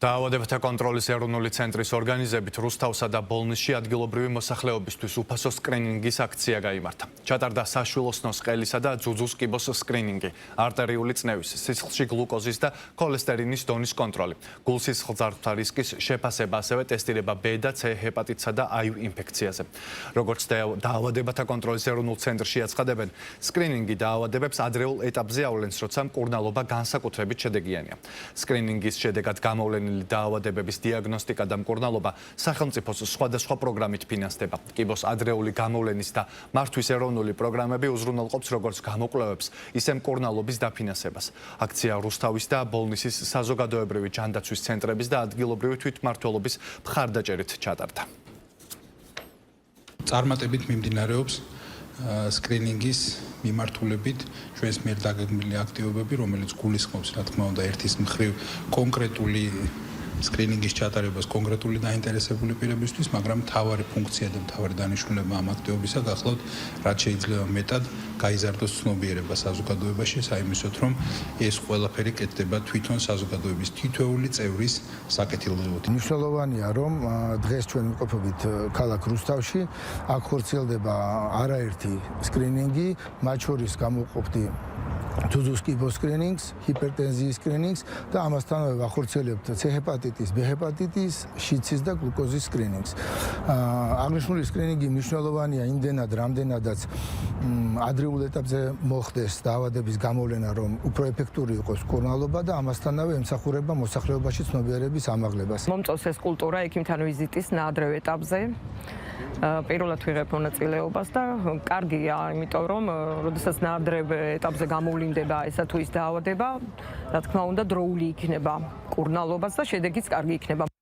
დაავადებათა კონტროლის ეროვნული ცენტრის ორგანიზებით რუსთავსა და ბოლნისში ადგილობრივი მოსახლეობისთვის უფასო სკრინინგის აქცია გაიმართა. ჩატარდა საშვილოსნოს ყელისა და ძუძუს კიბოს სკრინინგი, არტერიული წნევის, სისხლში გლუკოზის და ქოლესტერინის დონის კონტროლი, გულსისხლძარღვთა რისკის შეფასება, ასევე ტესტირება B და C ჰეპატიტსა და HIV ინფექციაზე. როგორც დაავადებათა კონტროლის ეროვნულ ცენტრში აცხადებენ, სკრინინგი დაავადებებს ადრეულ ეტაპზე ავლენს, როცა მკურნალობა განსაკუთრებით შედეგიანია. სკრინინგის შედეგად გამოვლენილი დაავადებების დიაგნოსტიკა და მკურნალობა სახელმწიფოს სხვადასხვა პროგრამით ფინანსდება. კიბოს ადრეული გამოვლენის და მართვის ეროვნული პროგრამები უზრუნველყოფს როგორც გამოკვლევებს, ისე მკურნალობის დაფინანსებას. აქცია რუსთავის და ბოლნისის საზოგადოებრივი ჯანდაცვის ცენტრების და ადგილობრივი თვითმმართველობის მხარდაჭერით ჩატარდა. წარმატებით მიმდინარეობს სკრინინგის მიმართულებით ჩვენს მიერ დაგეგმილი აქტივობები, რომელიც გულისხმობს, რა თქმა უნდა, ერთის მხრივ კონკრეტული სკრინინგის ჩატარებას კონკრეტული დაინტერესებული პირებისთვის, მაგრამ მთავარი ფუნქცია და მთავარი დანიშნულება ამ აქტივობისა გახლავთ, რაც შეიძლება მეტად გაიზარდოს ცნობიერება საზოგადოებაში, საიმისოდ, რომ ეს ყველაფერი კეთდება თვითონ საზოგადოების თითოეული წევრის საკეთილდღეობით. მნიშვნელოვანია, რომ დღეს ჩვენ ვიმყოფებით ქალაქ რუსთავში, აქ ხორციელდება არაერთი სკრინინგი, მათ შორის გამოვყოფდი ძუძუს კიბოს სკრინინგს, ჰიპერტენზიის სკრინინგს და ამასთანავე ვახორციელებთ C ჰეპატიტის, B ჰეპატიტის, შიცის და გლუკოზის სკრინინგს. აღნიშნული სკრინინგი მნიშვნელოვანია იმდენად, რამდენადაც ადრეულ ეტაპზე მოხდეს დაავადების გამოვლენა, რომ უფრო ეფექტური იყოს მკურნალობა და ამასთანავე ემსახურება მოსახლეობაში ცნობიერების ამაღლებას. მომწონს ეს კულტურა ექიმთან ვიზიტის ნაადრევ ეტაპზე. პირველად ვიღებ მონაწილეობას და კარგია, იმიტომ რომ როდესაც ნაადრევ ეტაპზე გამოვლინდება ესა თუ ის დაავადება, რა თქმა უნდა დროული იქნება მკურნალობაც და შედეგიც კარგი იქნება.